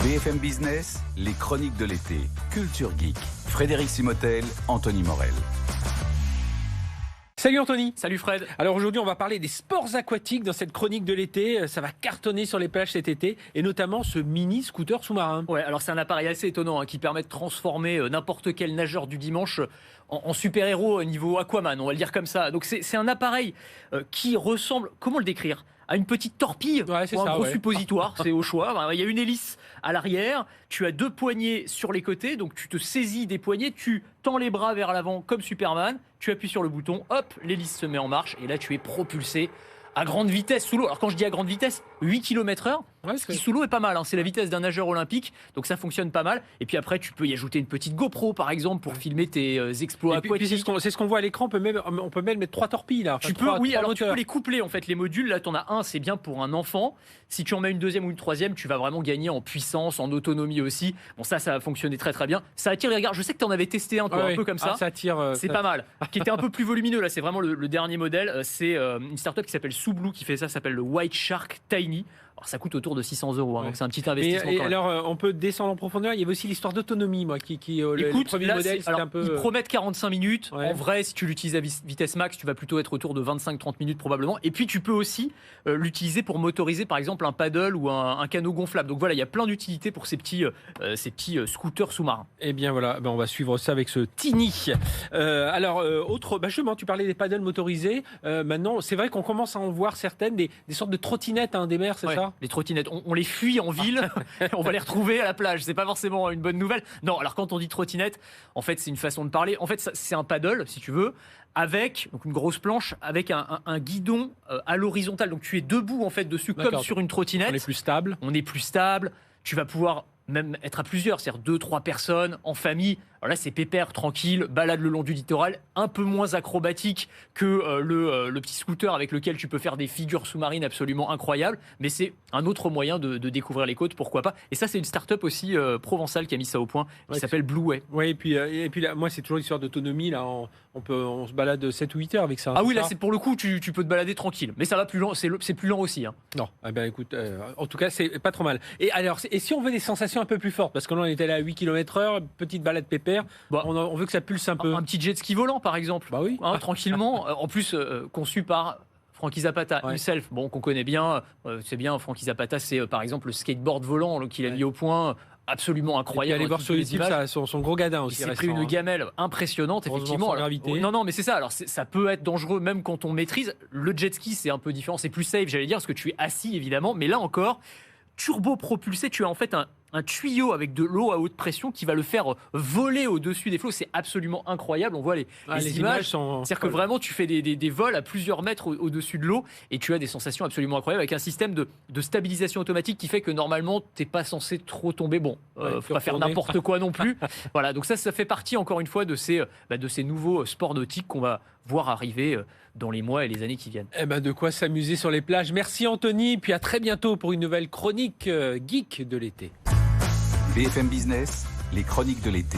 BFM Business, les chroniques de l'été. Culture Geek. Frédéric Simotel, Anthony Morel. Salut Anthony. Salut Fred. Alors aujourd'hui on va parler des sports aquatiques dans cette chronique de l'été. Ça va cartonner sur les plages cet été et notamment ce mini scooter sous-marin. Ouais, alors c'est un appareil assez étonnant qui permet de transformer n'importe quel nageur du dimanche en super-héros au niveau Aquaman, on va le dire comme ça. Donc c'est un appareil qui ressemble, comment le décrire ? À une petite torpille ou un gros suppositoire, c'est au choix. Il y a une hélice à l'arrière, tu as deux poignées sur les côtés, donc tu te saisis des poignées, tu tends les bras vers l'avant comme Superman, tu appuies sur le bouton, hop, l'hélice se met en marche et là tu es propulsé à grande vitesse sous l'eau. Alors quand je dis à grande vitesse, 8 km/h, ce qui sous l'eau est pas mal, c'est la vitesse d'un nageur olympique, donc ça fonctionne pas mal. Et puis après tu peux y ajouter une petite GoPro par exemple pour filmer tes exploits aquatiques. C'est ce qu'on voit à l'écran, on peut même mettre 3 torpilles là. Tu peux les coupler en fait, les modules. Là t'en as un, c'est bien pour un enfant. Si tu en mets une deuxième ou une troisième, tu vas vraiment gagner en puissance, en autonomie aussi. Bon ça va fonctionner très très bien. Ça attire les regards, je sais que tu en avais testé un un peu comme ça. Ça attire. C'est pas mal. Qui était un peu plus volumineux là, c'est vraiment le dernier modèle. C'est une startup qui s'appelle Sublue qui fait ça s'appelle le White Shark Tiny. Alors, ça coûte autour de 600 €, donc c'est un petit investissement. Et alors, on peut descendre en profondeur. Il y avait aussi l'histoire d'autonomie, moi, le premier modèle, c'était un peu. Ils promettent 45 minutes. Ouais. En vrai, si tu l'utilises à vitesse max, tu vas plutôt être autour de 25-30 minutes probablement. Et puis, tu peux aussi l'utiliser pour motoriser, par exemple, un paddle ou un canot gonflable. Donc voilà, il y a plein d'utilités pour ces petits scooters sous-marins. Eh bien voilà, on va suivre ça avec ce Tiny. Justement, tu parlais des paddles motorisés. Maintenant, c'est vrai qu'on commence à en voir certaines, des sortes de trottinettes des mers, c'est ça ? Les trottinettes, on les fuit en ville, on va les retrouver à la plage. C'est pas forcément une bonne nouvelle. Non, alors quand on dit trottinette, en fait, c'est une façon de parler. En fait, c'est un paddle, si tu veux, avec donc une grosse planche, avec un guidon à l'horizontale. Donc tu es debout en fait dessus, comme sur une trottinette. On est plus stable. Tu vas pouvoir même être à plusieurs, c'est-à-dire 2-3 personnes en famille. Alors là, c'est pépère, tranquille, balade le long du littoral, un peu moins acrobatique que le petit scooter avec lequel tu peux faire des figures sous-marines absolument incroyables. Mais c'est un autre moyen de découvrir les côtes, pourquoi pas. Et ça, c'est une start-up aussi provençale qui a mis ça au point, qui s'appelle Blueway. Oui, et puis là, moi, c'est toujours l'histoire d'autonomie. Là, on se balade 7 ou 8 heures avec ça. Ah oui, là, c'est pour le coup, tu peux te balader tranquille. Mais ça va plus lent, c'est plus lent aussi. Non, écoute, en tout cas, c'est pas trop mal. Et alors, si on veut des sensations un peu plus fortes, parce que là, on était là à 8 km/h, petite balade pépère, on veut que ça pulse un peu. Un petit jet ski volant, par exemple. Bah oui. Tranquillement. En plus, conçu par Frankie Zapata himself, qu'on connaît bien. C'est bien, Frankie Zapata, c'est par exemple le skateboard volant qu'il a mis au point. Absolument incroyable. Et allez voir sur YouTube, son gros gadin aussi. Il s'est pris une gamelle impressionnante, effectivement. Non, mais c'est ça. Alors, ça peut être dangereux même quand on maîtrise. Le jet ski, c'est un peu différent. C'est plus safe, j'allais dire, parce que tu es assis, évidemment. Mais là encore, turbo-propulsé, tu as en fait un tuyau avec de l'eau à haute pression qui va le faire voler au-dessus des flots. C'est absolument incroyable. On voit les images. C'est-à-dire que vraiment, tu fais des vols à plusieurs mètres au-dessus de l'eau et tu as des sensations absolument incroyables avec un système de stabilisation automatique qui fait que normalement, tu n'es pas censé trop tomber. Faut pas faire n'importe quoi non plus. Voilà, donc ça fait partie encore une fois de ces nouveaux sports nautiques qu'on va voir arriver dans les mois et les années qui viennent. De quoi s'amuser sur les plages. Merci Anthony, puis à très bientôt pour une nouvelle chronique geek de l'été. BFM Business, les chroniques de l'été.